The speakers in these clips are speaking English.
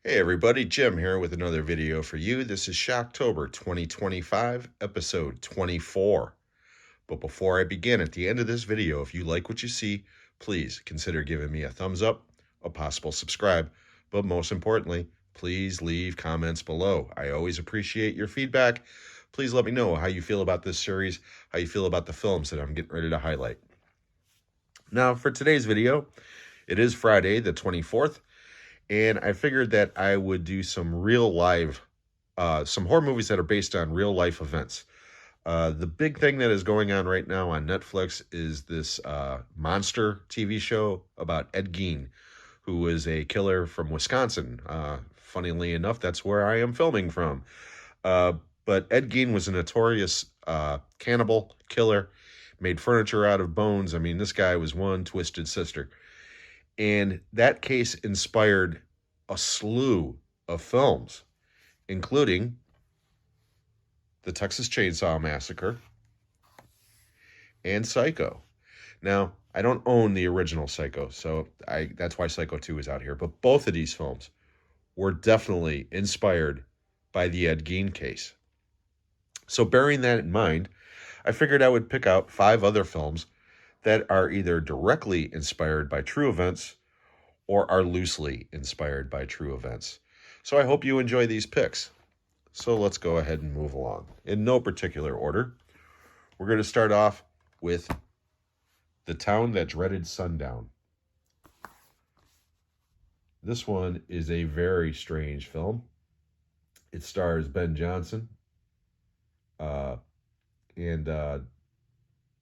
Hey everybody, Jim here with another video for you. This is Shocktober 2025, episode 24. But before I begin, at the end of this video, if you like what you see, please consider giving me a thumbs up, a possible subscribe, but most importantly, please leave comments below. I always appreciate your feedback. Please let me know how you feel about this series, how you feel about the films that I'm getting ready to highlight. Now, for today's video, it is Friday the 24th, and I figured that I would do some some horror movies that are based on real life events. The big thing that is going on right now on Netflix is this monster TV show about Ed Gein, who is a killer from Wisconsin. Funnily enough, that's where I am filming from. Uh, but Ed Gein was a notorious cannibal killer, made furniture out of bones. I mean, this guy was one twisted sister. And that case inspired a slew of films, including the Texas Chainsaw Massacre and Psycho. Now, I don't own the original Psycho, so that's why Psycho 2 is out here. But both of these films were definitely inspired by the Ed Gein case. So bearing that in mind, I figured I would pick out 5 other films that are either directly inspired by true events or are loosely inspired by true events. So I hope you enjoy these picks. So let's go ahead and move along. In no particular order, we're going to start off with The Town That Dreaded Sundown. This one is a very strange film. It stars Ben Johnson and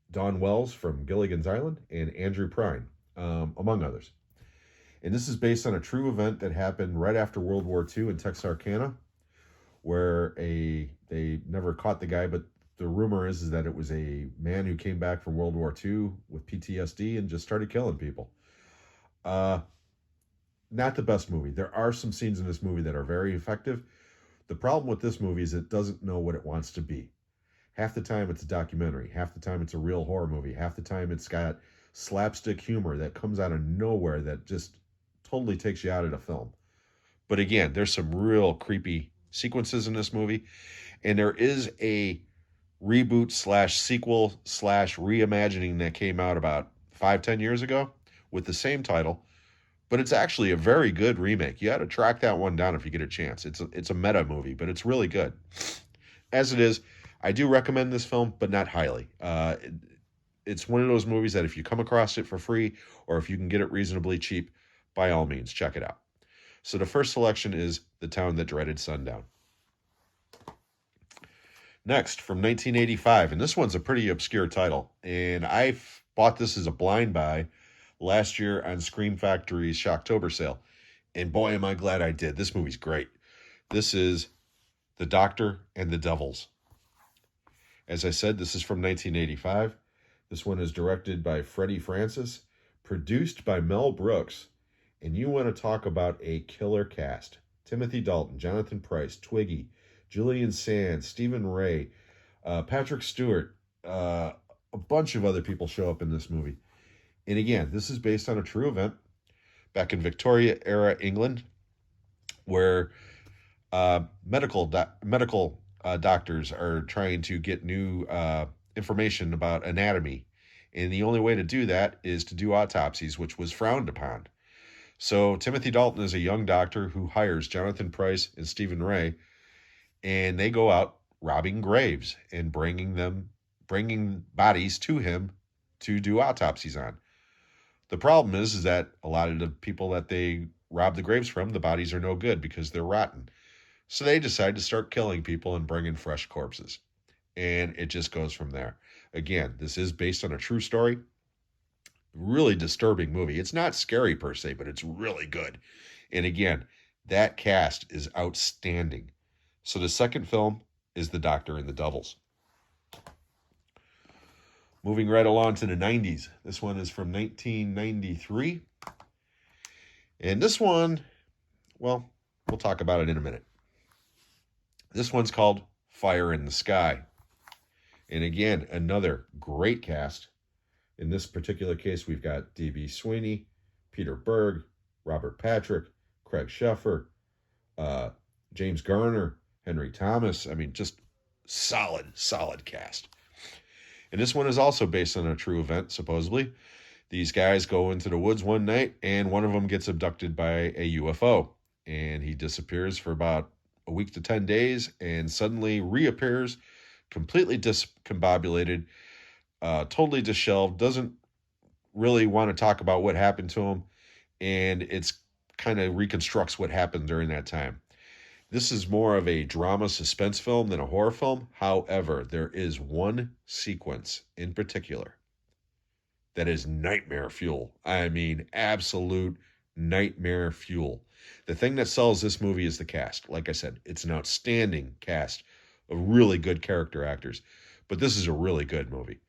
Dawn Wells from Gilligan's Island and Andrew Prine, among others. And this is based on a true event that happened right after World War II in Texarkana, where they never caught the guy, but the rumor is that it was a man who came back from World War II with PTSD and just started killing people. Not the best movie. There are some scenes in this movie that are very effective. The problem with this movie is it doesn't know what it wants to be. Half the time it's a documentary. Half the time it's a real horror movie. Half the time it's got slapstick humor that comes out of nowhere that just totally takes you out of the film. But again, there's some real creepy sequences in this movie. And there is a reboot slash sequel slash reimagining that came out about 5-10 years ago with the same title. But it's actually a very good remake. You ought to track that one down if you get a chance. It's a meta movie, but it's really good. As it is, I do recommend this film, but not highly. It's one of those movies that if you come across it for free or if you can get it reasonably cheap, by all means, check it out. So the first selection is The Town That Dreaded Sundown. Next, from 1985, and this one's a pretty obscure title, and I bought this as a blind buy last year on Scream Factory's Shocktober sale, and boy, am I glad I did. This movie's great. This is The Doctor and the Devils. As I said, this is from 1985. This one is directed by Freddie Francis, produced by Mel Brooks, and you want to talk about a killer cast. Timothy Dalton, Jonathan Pryce, Twiggy, Julian Sands, Stephen Ray, Patrick Stewart, a bunch of other people show up in this movie. And again, this is based on a true event back in Victoria-era England, where medical doctors are trying to get new information about anatomy. And the only way to do that is to do autopsies, which was frowned upon. So Timothy Dalton is a young doctor who hires Jonathan Pryce and Stephen Ray, and they go out robbing graves and bringing bodies to him to do autopsies on. The problem is that a lot of the people that they rob the graves from, the bodies are no good because they're rotten. So they decide to start killing people and bring in fresh corpses. And it just goes from there. Again, this is based on a true story. Really disturbing movie. It's not scary per se, but it's really good. And again, that cast is outstanding. So the second film is The Doctor and the Devils. Moving right along to the 90s. This one is from 1993. And this one, well, we'll talk about it in a minute. This one's called Fire in the Sky. And again, another great cast. In this particular case, we've got D.B. Sweeney, Peter Berg, Robert Patrick, Craig Sheffer, uh, James Garner, Henry Thomas. I mean, just solid cast. And this one is also based on a true event, supposedly. These guys go into the woods one night, and one of them gets abducted by a UFO. And he disappears for about a week to 10 days and suddenly reappears completely discombobulated, totally disheveled, doesn't really want to talk about what happened to him. And it's kind of reconstructs what happened during that time. This is more of a drama suspense film than a horror film. However, there is one sequence in particular that is nightmare fuel. I mean, absolute nightmare fuel. The thing that sells this movie is the cast. Like I said, it's an outstanding cast of really good character actors. But this is a really good movie.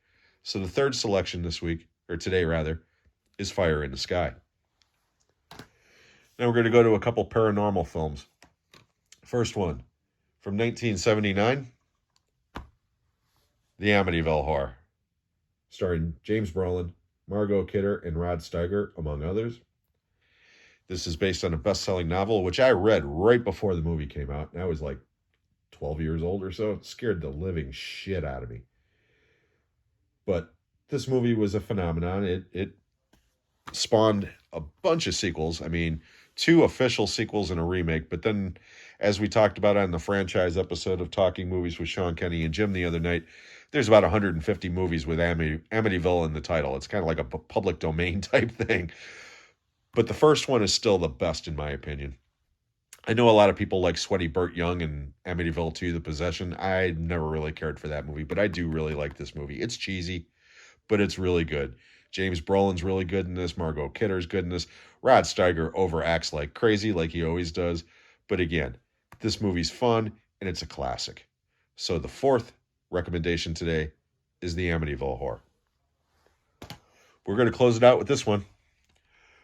So the third selection this week, or today rather, is Fire in the Sky. Now we're going to go to a couple paranormal films. First one, from 1979, The Amityville Horror, starring James Brolin, Margot Kidder, and Rod Steiger, among others. This is based on a best-selling novel, which I read right before the movie came out, and I was like 12 years old or so. It scared the living shit out of me. But this movie was a phenomenon. It spawned a bunch of sequels. I mean, 2 official sequels and a remake. But then, as we talked about on the franchise episode of Talking Movies with Sean Kenny and Jim the other night, there's about 150 movies with Amityville in the title. It's kind of like a public domain type thing. But the first one is still the best, in my opinion. I know a lot of people like Sweaty Burt Young and Amityville 2, The Possession. I never really cared for that movie, but I do really like this movie. It's cheesy, but it's really good. James Brolin's really good in this. Margot Kidder's good in this. Rod Steiger overacts like crazy, like he always does. But again, this movie's fun, and it's a classic. So the fourth recommendation today is The Amityville Horror. We're going to close it out with this one.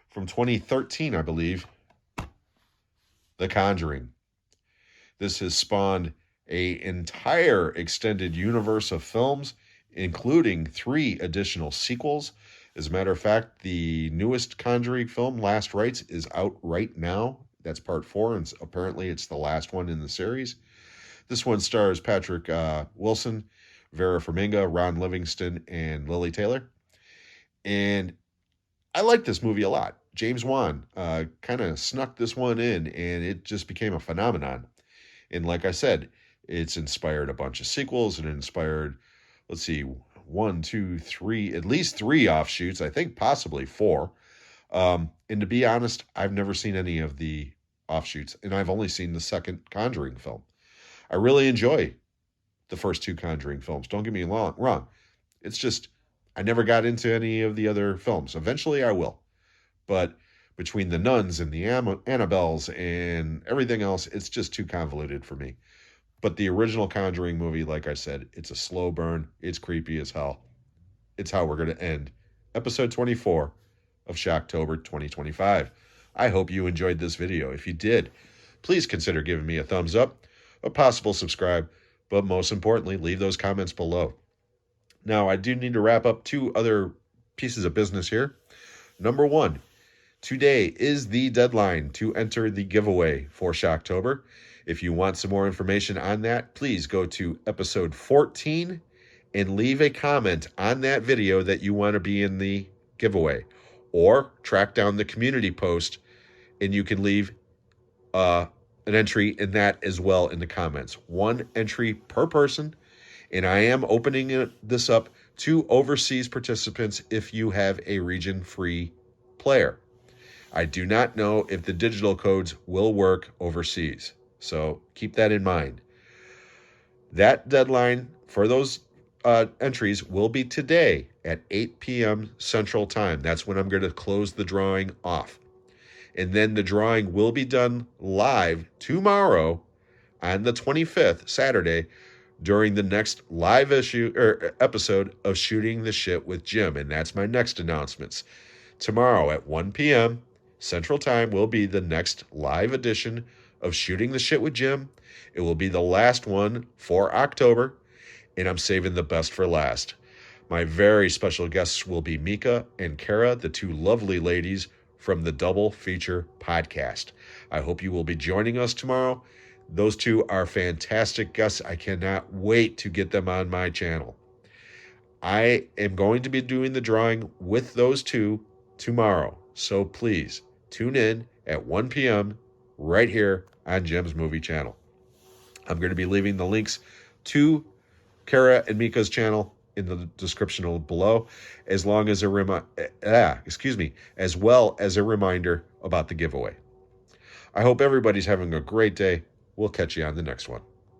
From 2013, I believe, The Conjuring. This has spawned an entire extended universe of films, including 3 additional sequels. As a matter of fact, the newest Conjuring film, Last Rites, is out right now. That's part 4, and apparently it's the last one in the series. This one stars Patrick Wilson, Vera Farmiga, Ron Livingston, and Lily Taylor. And I like this movie a lot. James Wan kind of snuck this one in, and it just became a phenomenon. And like I said, it's inspired a bunch of sequels and inspired, let's see, 1, 2, 3, at least 3 offshoots, I think possibly 4. And to be honest, I've never seen any of the offshoots, and I've only seen the second Conjuring film. I really enjoy the first 2 Conjuring films. Don't get me wrong. It's just, I never got into any of the other films. Eventually I will. But between the nuns and the Annabelles and everything else, it's just too convoluted for me. But the original Conjuring movie, like I said, it's a slow burn. It's creepy as hell. It's how we're going to end episode 24 of Shocktober 2025. I hope you enjoyed this video. If you did, please consider giving me a thumbs up, a possible subscribe, but most importantly, leave those comments below. Now, I do need to wrap up 2 other pieces of business here. Number 1, today is the deadline to enter the giveaway for Shocktober. If you want some more information on that, please go to episode 14 and leave a comment on that video that you want to be in the giveaway. Or track down the community post and you can leave an entry in that as well in the comments. 1 entry per person. And I am opening this up to overseas participants if you have a region-free player. I do not know if the digital codes will work overseas, so keep that in mind. That deadline for those entries will be today at 8 p.m. Central Time. That's when I'm going to close the drawing off. And then the drawing will be done live tomorrow on the 25th, Saturday, during the next live episode of Shooting the Shit with Jim. And that's my next announcements. Tomorrow at 1 p.m. Central Time will be the next live edition of Shooting the Shit with Jim. It will be the last one for October, and I'm saving the best for last. My very special guests will be Meka and Kara, the 2 lovely ladies from the Double Feature Podcast. I hope you will be joining us tomorrow. Those two are fantastic guests. I cannot wait to get them on my channel. I am going to be doing the drawing with those two tomorrow. So please tune in at 1 p.m. right here on Jim's Movie Channel. I'm going to be leaving the links to Kira and Meka's channel in the description below, as well as a reminder about the giveaway. I hope everybody's having a great day. We'll catch you on the next one.